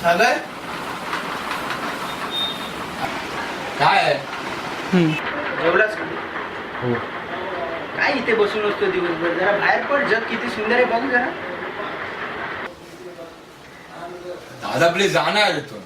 सागर काय जेवलाच हो काय इथे बसून असतो दिवसभर? जरा बाहेर पड, जग किती सुंदर आहे बघ जरा. दादा प्लीज जाणार इथून.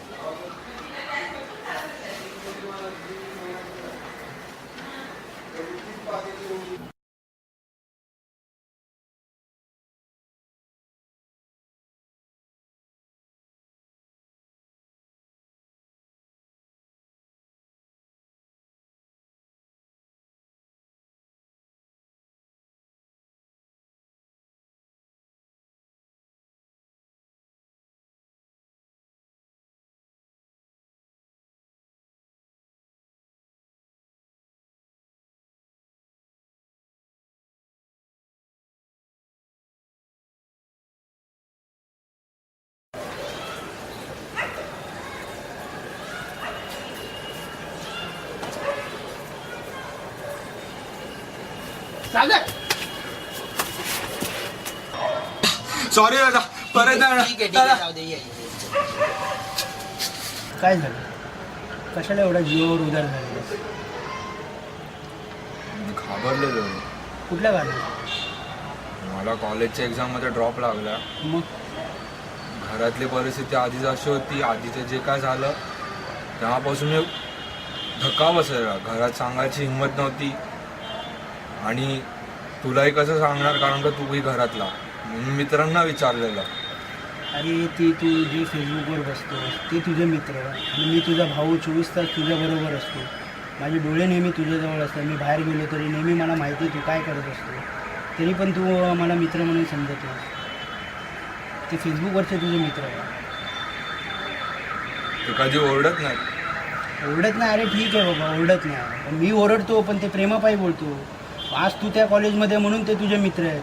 सागर सॉरी दादा, परत जाऊ दे. काय झालं? कशाला एवढा जीवावर उदार झाला? घाबरलेलो. कुठल्या गाडीला? मला कॉलेजच्या एक्झाम मध्ये ड्रॉप लागला. मग घरातली परिस्थिती आधीच अशी होती. आधीचं जे काय झालं तेव्हापासून मी धक्का बसलेला. घरात सांगायची हिंमत नव्हती आणि तुलाही कसं सांगणार, कारण का तूही घरातला. मी मित्रांना विचारलेलं. अरे ती तू जे फेसबुकवर बसतोस ते तुझे मित्र आणि मी तुझा भाऊ 24 तास तुझ्याबरोबर असतो. माझे डोळे नेहमी तुझ्याजवळ असतात. मी बाहेर गेलो तरी नेहमी मला माहिती आहे तू काय करत असतो. तरी पण तू मला मित्र म्हणून समजत नाहीस. ते फेसबुकवरचे तुझे मित्र आहे. ते कधी ओरडत नाही. ओरडत नाही? अरे ठीक आहे बाबा, ओरडत नाही. मी ओरडतो पण ते प्रेमापायी बोलतो. आज तू त्या कॉलेजमध्ये म्हणून ते तुझे मित्र आहेत.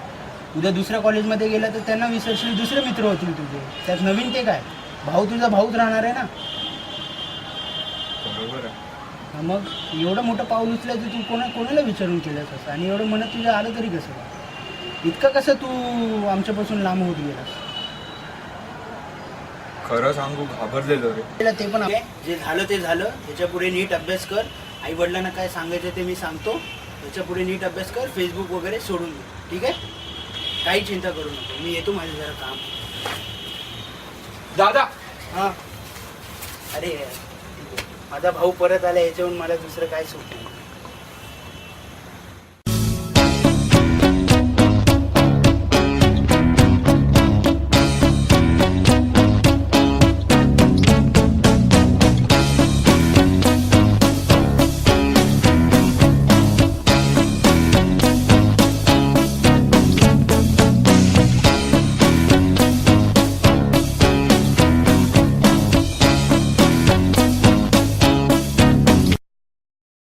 उद्या दुसऱ्या कॉलेजमध्ये गेलं तर त्यांना विसरशील, दुसरे मित्र होतील तुझे. त्यात नवीन ते काय? भाऊ तुझा भाऊच राहणार आहे ना. बरोबर आहे. मग एवढं मोठं पाऊल उचलायचं तू कोणाला विचारून केलंस असं? आणि एवढं मनात तुझ्या आलं तरी कसं? इतकं कसं तू आमच्यापासून लांब होत गेलास? खरं सांगू, घाबरलेलो रे. ते पण जे झालं ते झालं. ह्याच्या पुढे नीट अभ्यास कर. आई वडिलांना काय सांगायचं ते मी सांगतो. ह्याच्या पुढे नीट अभ्यास कर. फेसबुक वगैरे सोडून दे, ठीक आहे? काही चिंता करू नको. मी येतो, माझं जरा काम. दादा हां. अरे माझा भाऊ परत आला, याच्याहून मला दुसरं काय सुट नाही.